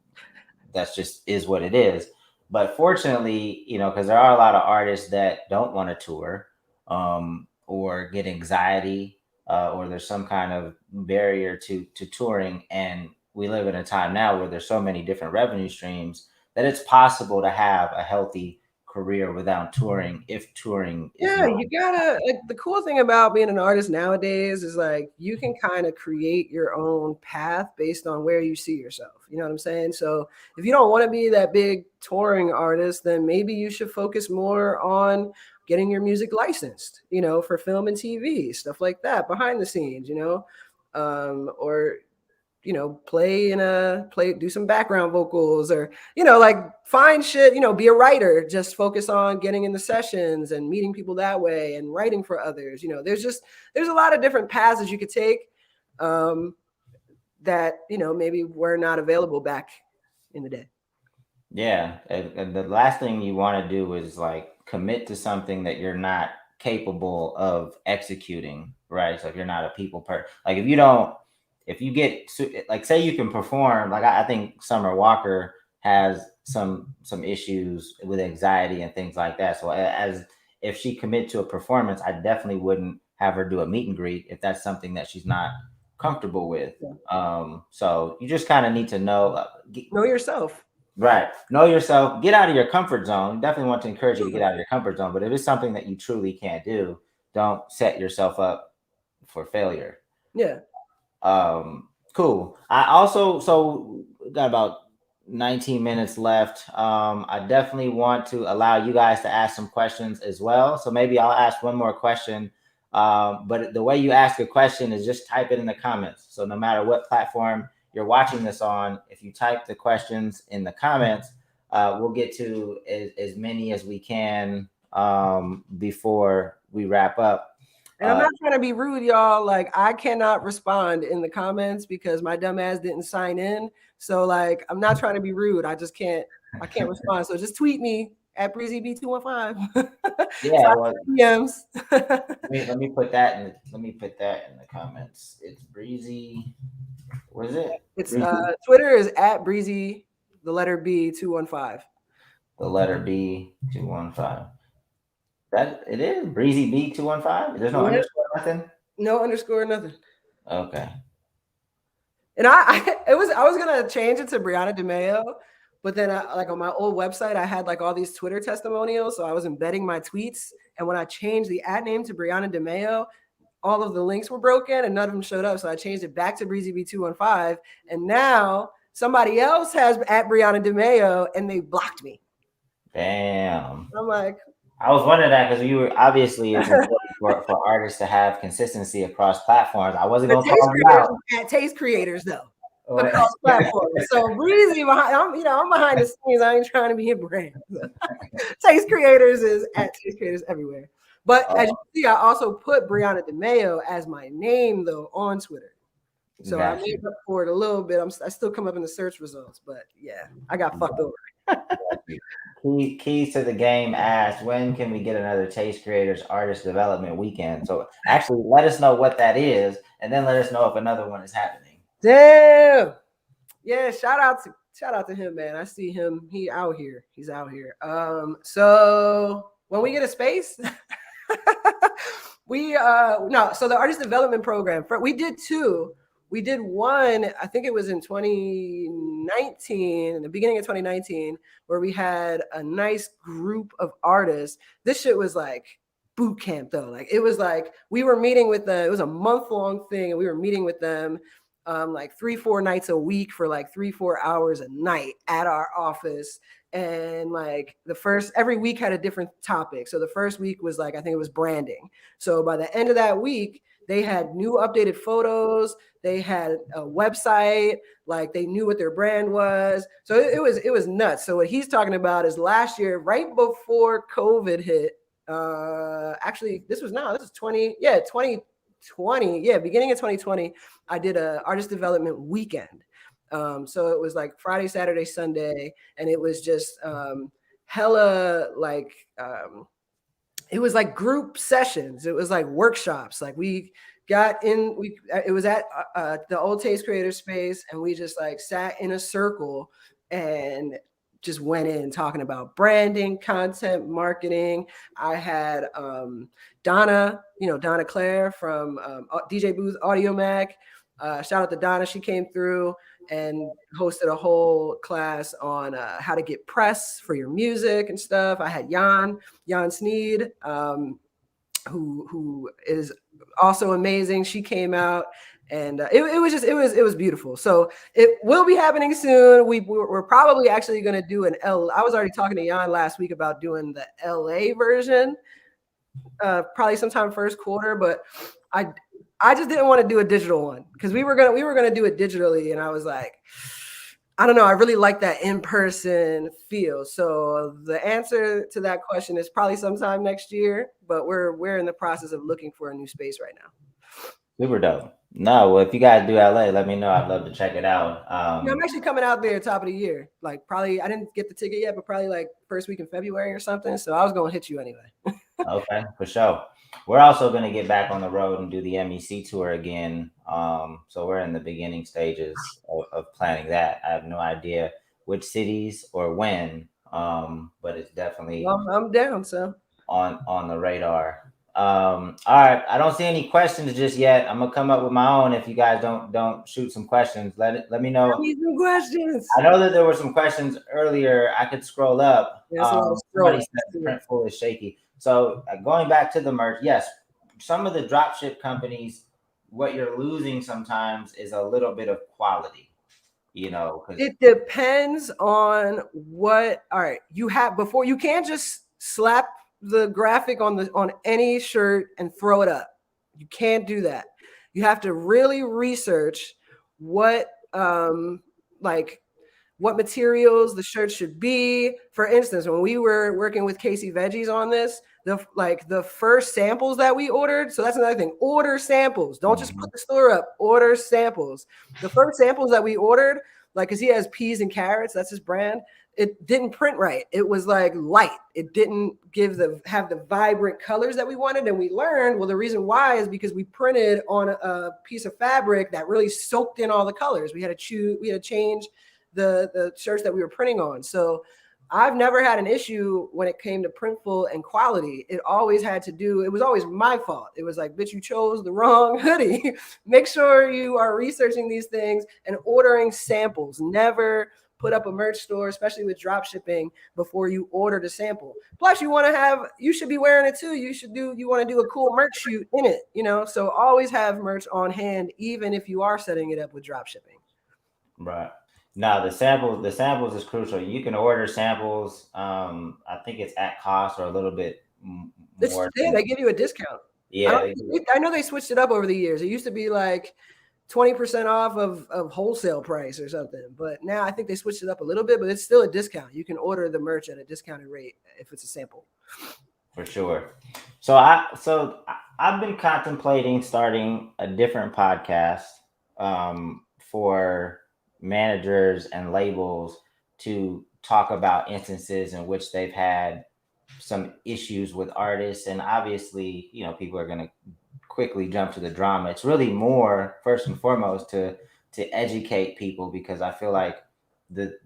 that's just is what it is. But fortunately, because there are a lot of artists that don't want to tour, or get anxiety, or there's some kind of barrier to touring. And we live in a time now where there's so many different revenue streams that it's possible to have a healthy career without touring if touring is Yeah, not. you gotta like the cool thing about being an artist nowadays is like you can kind of create your own path based on where you see yourself. You know what I'm saying? So if you don't want to be that big touring artist, then maybe you should focus more on getting your music licensed, you know, for film and TV, stuff like that, behind the scenes, you know, or you know, do some background vocals or, you know, like find shit, you know, be a writer, just focus on getting in the sessions and meeting people that way and writing for others. You know, there's a lot of different paths that you could take that, you know, maybe were not available back in the day. Yeah, and the last thing you want to do is like commit to something that you're not capable of executing, right? So if you're not a people person, like if you don't, if you get like say you can perform, like I think Summer Walker has some issues with anxiety and things like that. So as if she commit to a performance, I definitely wouldn't have her do a meet and greet if that's something that she's not comfortable with. So you just kind of need to know yourself. Right. Know yourself. Get out of your comfort zone. Definitely want to encourage you to get out of your comfort zone. But if it's something that you truly can't do, don't set yourself up for failure. Yeah. Cool. I also so got about 19 minutes left. I definitely want to allow you guys to ask some questions as well. So maybe I'll ask one more question. But the way you ask a question is just type it in the comments. So no matter what platform you're watching this on, if you type the questions in the comments, we'll get to as many as we can before we wrap up. And I'm not trying to be rude, y'all. Like, I cannot respond in the comments because my dumb ass didn't sign in. So, like, I'm not trying to be rude. I can't respond. So just tweet me at BreezyB215. Yeah, well, DMs. let me put that in the comments. It's Breezy. What is it? It's Twitter is at Breezy, the letter B 215. The letter B 215. That it is Breezy B 215. There's no underscore, nothing. No underscore, nothing. Okay. And I was gonna change it to Brianna DeMayo, but then like on my old website, I had like all these Twitter testimonials, so I was embedding my tweets. And when I changed the @ name to Brianna DeMayo, all of the links were broken and none of them showed up. So I changed it back to BreezyB215, and now somebody else has at Brianna DeMayo, and they blocked me. Damn. I'm like, I was wondering that because you were obviously it's important for artists to have consistency across platforms. I wasn't gonna call you out. At Taste Creators though. Across platforms. So Breezy I'm behind the scenes. I ain't trying to be a brand. Taste Creators is at Taste Creators everywhere. But as you see, I also put Brianna DeMayo as my name though on Twitter. So I made up for it a little bit. I still come up in the search results, but yeah, I got fucked over. Keys to the Game asked, when can we get another Taste Creators Artist Development Weekend? So actually let us know what that is, and then let us know if another one is happening. Damn. Yeah, shout out to him, man. I see him. He's out here. So when we get a space, so the artist development program, we did two. We did one, I think it was in 2019, in the beginning of 2019, where we had a nice group of artists. This shit was like boot camp though. Like it was like we were meeting with them. It was a month-long thing, and we were meeting with them like 3-4 nights a week for like 3-4 hours a night at our office. And like every week had a different topic. So the first week was like, I think it was branding. So by the end of that week, they had new updated photos. They had a website, like they knew what their brand was. So it was nuts. So what he's talking about is last year, right before COVID hit. Actually, this is 2020. Yeah, beginning of 2020, I did a artist development weekend. So it was like Friday, Saturday, Sunday, and it was just hella like it was like group sessions. It was like workshops. Like it was at the old Taste Creator space, and we just like sat in a circle and just went in talking about branding, content, marketing. I had Donna Claire from DJ Booth Audio Mac. Shout out to Donna. She came through and hosted a whole class on how to get press for your music and stuff. I had Jan Sneed, who is also amazing. She came out, and it was beautiful. So it will be happening soon. We're probably actually going to do I was already talking to Jan last week about doing the LA version, probably sometime first quarter, but I just didn't want to do a digital one because we were gonna do it digitally, and I was like, I don't know, I really like that in-person feel. So the answer to that question is probably sometime next year, but we're in the process of looking for a new space right now. Super dope. No, well, if you guys do LA, let me know. I'd love to check it out. Yeah, I'm actually coming out there top of the year. Like probably I didn't get the ticket yet, but probably like first week in February or something. So I was gonna hit you anyway. Okay, for sure. We're also going to get back on the road and do the MEC tour again. So we're in the beginning stages of planning that. I have no idea which cities or when, but it's definitely I'm down. So on the radar. All right, I don't see any questions just yet. I'm gonna come up with my own. If you guys don't shoot some questions, let me know. I need some questions. I know that there were some questions earlier. I could scroll up. Somebody said Printful is shaky. So going back to the merch, yes, some of the dropship companies, what you're losing sometimes is a little bit of quality, you know. It depends on what. All right, you have before. You can't just slap the graphic on any shirt and throw it up. You can't do that. You have to really research what what materials the shirt should be. For instance, when we were working with Casey Veggies on this, the first samples that we ordered. So that's another thing. Order samples. Don't just put the store up. Order samples. The first samples that we ordered, like, because he has peas and carrots, that's his brand. It didn't print right. It was like light. It didn't have the vibrant colors that we wanted. And we learned, well, the reason why is because we printed on a piece of fabric that really soaked in all the colors. We had to change the shirts that we were printing on. So I've never had an issue when it came to Printful and quality. It was always my fault. It was like, bitch, you chose the wrong hoodie. Make sure you are researching these things and ordering samples. Never put up a merch store, especially with drop shipping, before you order the sample. Plus, you should be wearing it too. You want to do a cool merch shoot in it, you know? So always have merch on hand, even if you are setting it up with drop shipping. Right. No, the samples is crucial. You can order samples. I think it's at cost or a little bit more. They give you a discount. Yeah. I know they switched it up over the years. It used to be like 20% off of wholesale price or something. But now I think they switched it up a little bit, but it's still a discount. You can order the merch at a discounted rate if it's a sample. For sure. So I've been contemplating starting a different podcast for managers and labels to talk about instances in which they've had some issues with artists. And obviously, you know, people are going to quickly jump to the drama. It's really more, first and foremost, to educate people, because I feel like the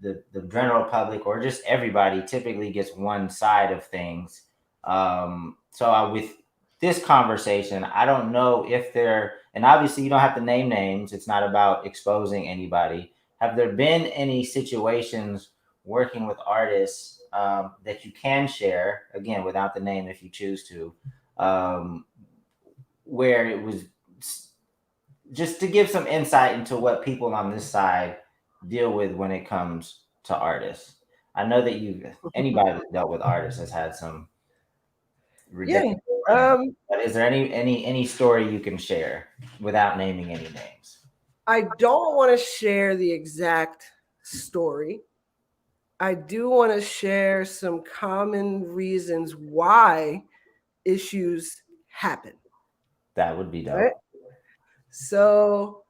general public or just everybody typically gets one side of things. With this conversation, I don't know if and obviously you don't have to name names. It's not about exposing anybody. Have there been any situations working with artists that you can share, again, without the name if you choose to, where it was just to give some insight into what people on this side deal with when it comes to artists? I know that anybody that's dealt with artists has had some ridiculous. But is there any story you can share without naming any names? I don't want to share the exact story. I do want to share some common reasons why issues happen. That would be dope. Right? So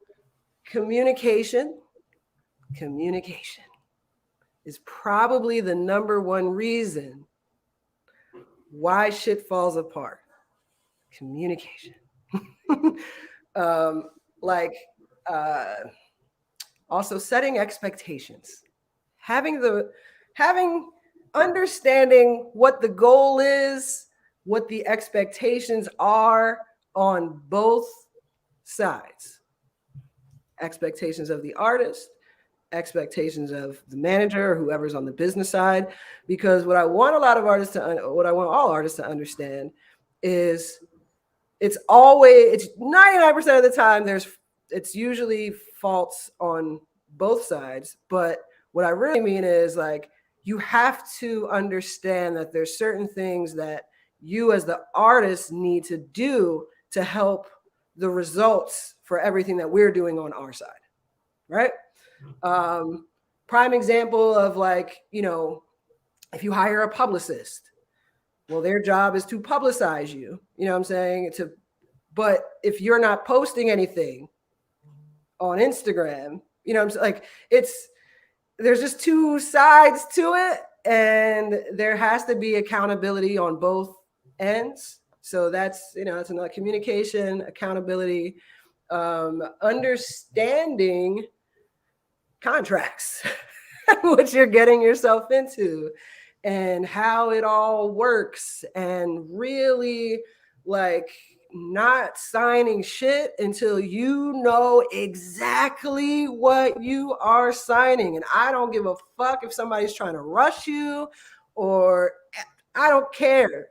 communication is probably the number one reason why shit falls apart. Communication. Also setting expectations, understanding what the goal is, what the expectations are on both sides. expectations of the artist, expectations of the manager or whoever's on the business side. Because what I want all artists to understand is it's 99% of the time it's usually faults on both sides. But what I really mean is like, you have to understand that there's certain things that you as the artist need to do to help the results for everything that we're doing on our side, right? Prime example of like, if you hire a publicist, well, their job is to publicize you, you know what I'm saying? But if you're not posting anything on Instagram, you know what I'm saying? Like there's just two sides to it, and there has to be accountability on both ends. So that's another communication, accountability, understanding contracts, what you're getting yourself into and how it all works, and really like not signing shit until you know exactly what you are signing. And I don't give a fuck if somebody's trying to rush you, or I don't care.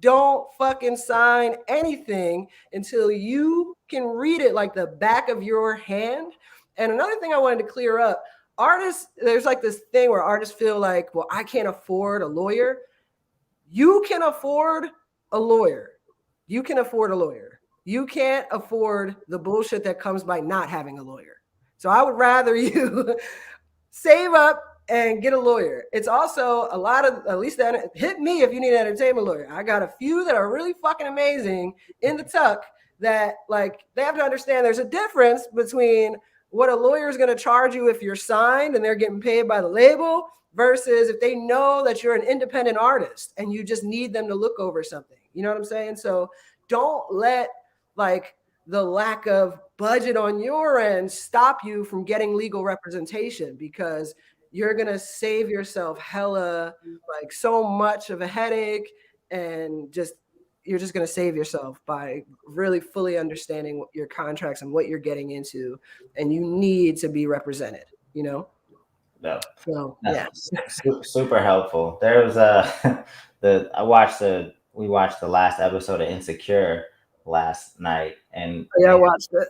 Don't fucking sign anything until you can read it like the back of your hand. And another thing I wanted to clear up, artists, there's like this thing where artists feel like, well, I can't afford a lawyer. You can afford a lawyer. You can afford a lawyer. You can't afford the bullshit that comes by not having a lawyer. So I would rather you save up and get a lawyer. It's also a lot of, at least that, hit me if you need an entertainment lawyer. I got a few that are really fucking amazing in the tuck that like, they have to understand there's a difference between what a lawyer is going to charge you if you're signed and they're getting paid by the label versus if they know that you're an independent artist and you just need them to look over something. You know what I'm saying? So don't let like the lack of budget on your end stop you from getting legal representation, because you're going to save yourself hella, like so much of a headache, and you're just going to save yourself by really fully understanding what your contracts and what you're getting into. And you need to be represented, No. So yeah. Super helpful. There was we watched the last episode of Insecure last night, and I watched it.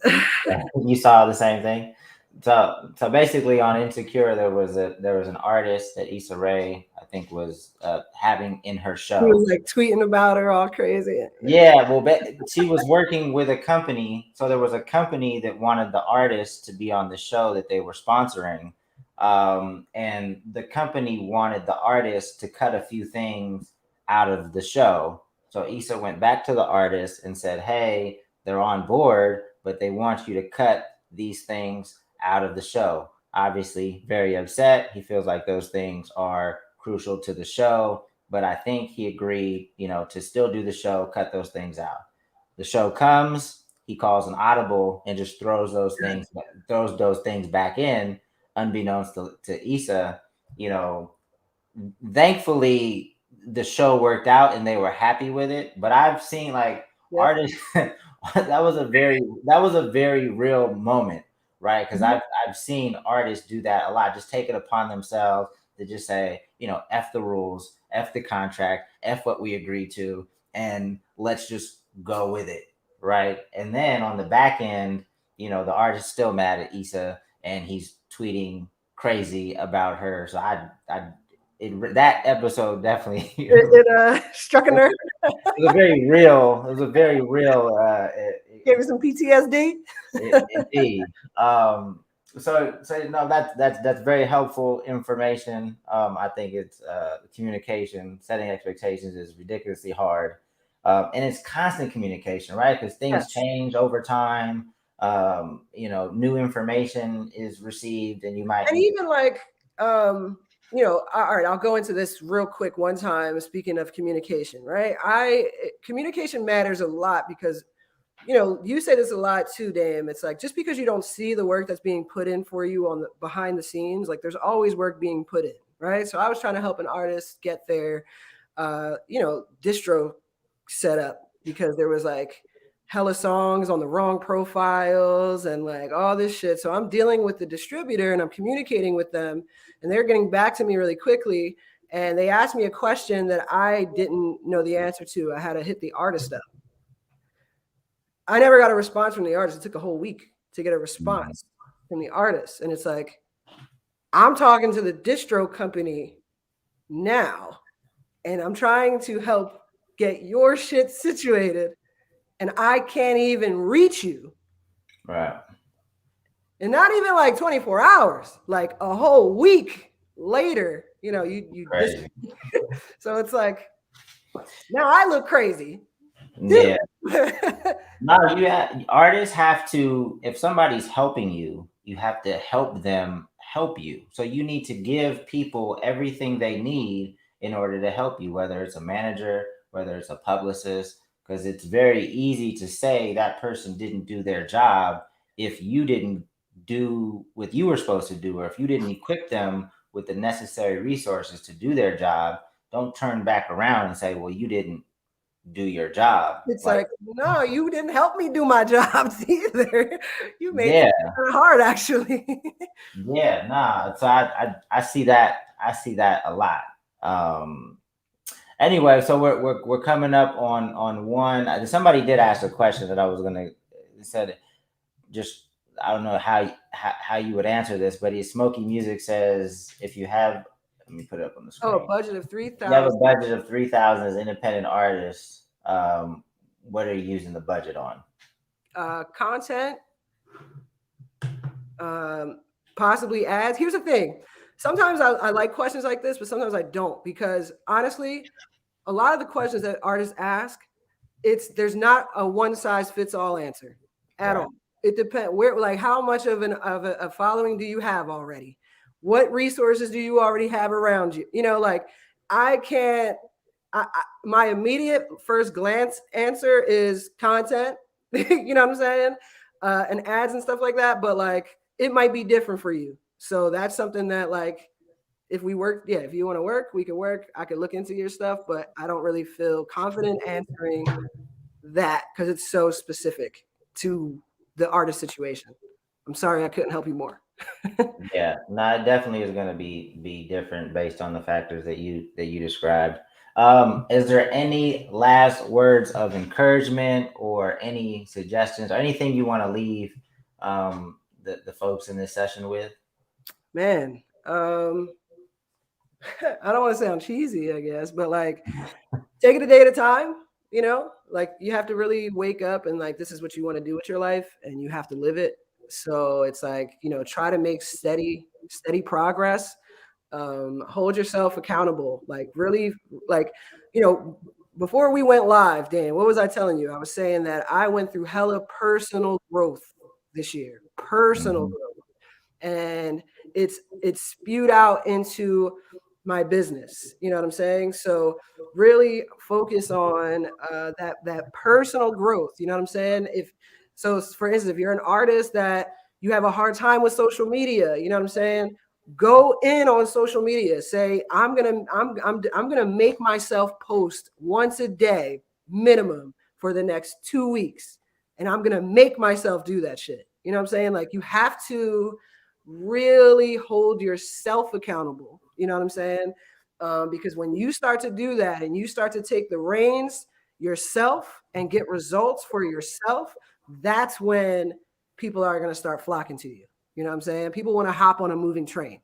You saw the same thing. So basically on Insecure there was an artist that Issa Rae I think was having in her show. He was like tweeting about her all crazy. Yeah, well, she was working with a company, so there was a company that wanted the artist to be on the show that they were sponsoring, and the company wanted the artist to cut a few things out of the show. So Issa went back to the artist and said, "Hey, they're on board, but they want you to cut these things out of the show." Obviously, very upset. He feels like those things are crucial to the show, but I think he agreed, to still do the show, cut those things out. The show comes, he calls an audible and just throws those things back in, unbeknownst to Issa. Thankfully the show worked out and they were happy with it. But I've seen like artists that was a very real moment, right? Because I've seen artists do that a lot, just take it upon themselves to just say, F the rules, F the contract, F what we agreed to, and let's just go with it, right? And then on the back end, the artist is still mad at Issa and he's tweeting crazy about her. So that episode definitely it struck a nerve. It was very real. It was a very real. Gave you some PTSD. Indeed. So no, that's very helpful information. I think it's communication, setting expectations is ridiculously hard, and it's constant communication, right? Because things change over time. New information is received, and you might, and even like, all right, I'll go into this real quick one time. Speaking of communication, right? Communication matters a lot because, you say this a lot too, Dame. It's like, just because you don't see the work that's being put in for you on the behind the scenes, like there's always work being put in, right? So I was trying to help an artist get their, distro set up because there was like hella songs on the wrong profiles and like all this shit. So I'm dealing with the distributor and I'm communicating with them and they're getting back to me really quickly. And they asked me a question that I didn't know the answer to. I had to hit the artist up. I never got a response from the artist. It took a whole week to get a response from the artist. And it's like, I'm talking to the distro company now, and I'm trying to help get your shit situated, and I can't even reach you. Right. And not even like 24 hours, like a whole week later, you know, you Crazy. So it's like, now I look crazy. Yeah. No, artists have to, if somebody's helping you, you have to help them help you. So you need to give people everything they need in order to help you, whether it's a manager, whether it's a publicist, because it's very easy to say that person didn't do their job if you didn't do what you were supposed to do, or if you didn't equip them with the necessary resources to do their job. Don't turn back around and say, well, you didn't do your job. It's like, no, you didn't help me do my jobs either. You made it kind of hard, actually. Yeah, nah. So I see that. I see that a lot. Anyway, so we're coming up on one. Somebody did ask a question that I was gonna said, just I don't know how you would answer this, but Smoky Music says, if you have, let me put it up on the screen. Oh, a budget of 3,000. You have a budget of 3,000 as independent artists. What are you using the budget on? Content, possibly ads. Here's the thing. Sometimes I like questions like this, but sometimes I don't, because honestly, a lot of the questions that artists ask, there's not a one size fits all answer at all. It depends where, like, how much of a following do you have already? What resources do you already have around you? You know, like my immediate first glance answer is content, you know what I'm saying? And ads and stuff like that. But like, it might be different for you. So that's something that, like, if we work, if you want to work, we can work. I could look into your stuff, but I don't really feel confident answering that because it's so specific to the artist situation. I'm sorry, I couldn't help you more. Yeah, no, it definitely is going to be different based on the factors that you described. Is there any last words of encouragement or any suggestions or anything you want to leave the folks in this session with? Man, I don't want to sound cheesy, I guess, but like, take it a day at a time. You know, like, you have to really wake up and, like, this is what you want to do with your life, and you have to live it. So it's like, you know, try to make steady progress. Hold yourself accountable. Like, really, like, you know, before we went live, Dan, what was I telling you? I was saying that I went through hella personal growth this year, personal growth, and it's spewed out into my business. You know what I'm saying? So really focus on that personal growth. You know what I'm saying? For instance, if you're an artist that you have a hard time with social media, you know what I'm saying? Go in on social media. Say, I'm gonna make myself post once a day minimum for the next 2 weeks, and I'm gonna make myself do that shit. You know what I'm saying? Like, you have to really hold yourself accountable. You know what I'm saying? Because when you start to do that and you start to take the reins yourself and get results for yourself, that's when people are going to start flocking to you. You know what I'm saying? People want to hop on a moving train.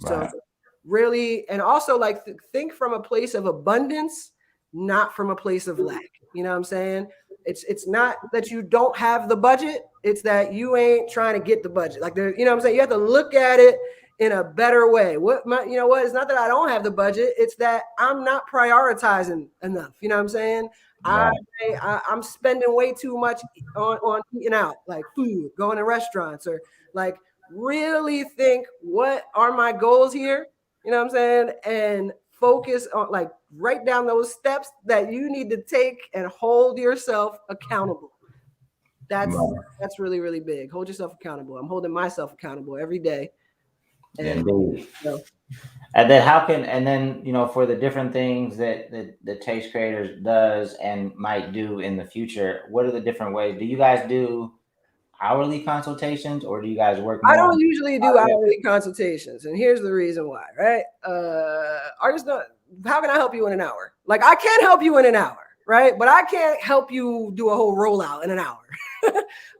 Right. So really, and also, like, think from a place of abundance, not from a place of lack. You know what I'm saying? It's not that you don't have the budget. It's that you ain't trying to get the budget. Like, you know what I'm saying? You have to look at it in a better way. You know what? It's not that I don't have the budget. It's that I'm not prioritizing enough. You know what I'm saying? Right. I'm spending way too much on eating out, like food, going to restaurants, or like, really think, what are my goals here? You know what I'm saying? And focus on, like, write down those steps that you need to take and hold yourself accountable. That's really, really big. Hold yourself accountable. I'm holding myself accountable every day. And Indeed. you know, And then and then, for the different things that the Taste Creators does and might do in the future, what are the different ways? Do you guys do hourly consultations, or do you guys work I more? don't usually do hourly consultations, and here's the reason why, right? Artists don't. How can I help you in an hour? Like, I can't help you in an hour, right? But I can't help you do a whole rollout in an hour.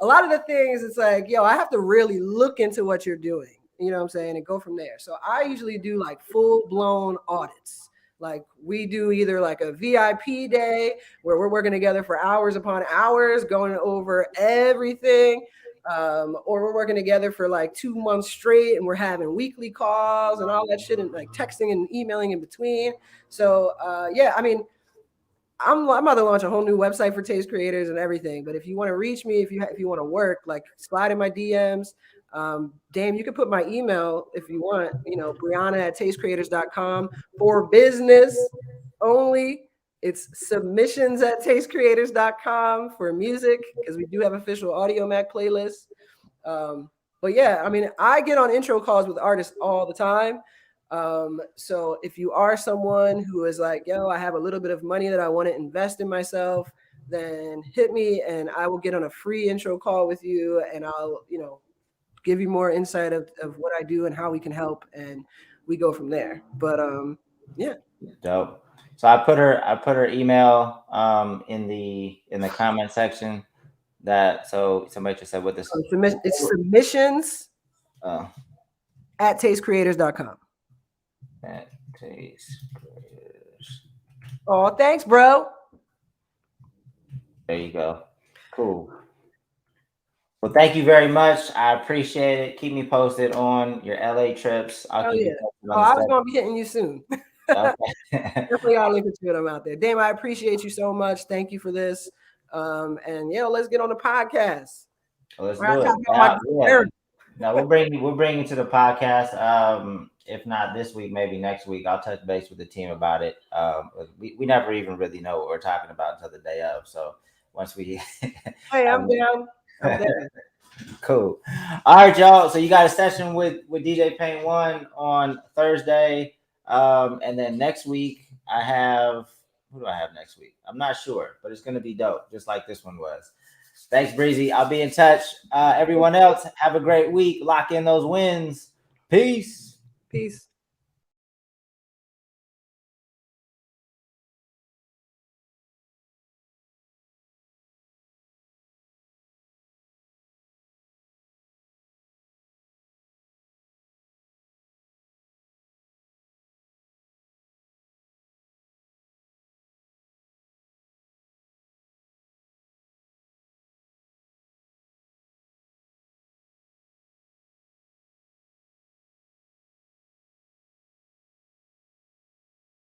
A lot of the things, it's like, yo, I have to really look into what you're doing. You know what I'm saying? And go from there. So I usually do like full blown audits. Like, we do either like a VIP day where we're working together for hours upon hours, going over everything. Or we're working together for like 2 months straight and we're having weekly calls and all that shit and like texting and emailing in between. So yeah, I mean, I'm about to launch a whole new website for Taste Creators and everything. But if you want to reach me, if you want to work, like, slide in my DMs. Dame, you can put my email if you want, Brianna at tastecreators.com for business only. It's submissions at tastecreators.com for music, because we do have official Audio Mac playlists. But yeah, I mean, I get on intro calls with artists all the time. So if you are someone who is like, yo, I have a little bit of money that I want to invest in myself, then hit me and I will get on a free intro call with you, and I'll, give you more insight of what I do and how we can help, and we go from there. But yeah. Dope. So I put her email in the comment section. So somebody just said what this It's submissions at tastecreators.com. At Taste Creators. Oh, thanks, bro. There you go. Cool. Well, thank you very much. I appreciate it. Keep me posted on your LA trips. I'll keep you posted on I was going to be hitting you soon. Okay. Definitely I'll link it to it. I'm out there. Dame, I appreciate you so much. Thank you for this. And yeah, let's get on the podcast. Let's do it. Now we'll bring you to the podcast. If not this week, maybe next week. I'll touch base with the team about it. We never even really know what we're talking about until the day of. So once we hey, I'm down. I'm down. Cool. All right, y'all. So you got a session with DJ Paint One on Thursday. And then next week I have, who do I have next week? I'm not sure, but it's gonna be dope, just like this one was. Thanks, Breezy. I'll be in touch. Everyone else, have a great week. Lock in those wins. Peace. Peace.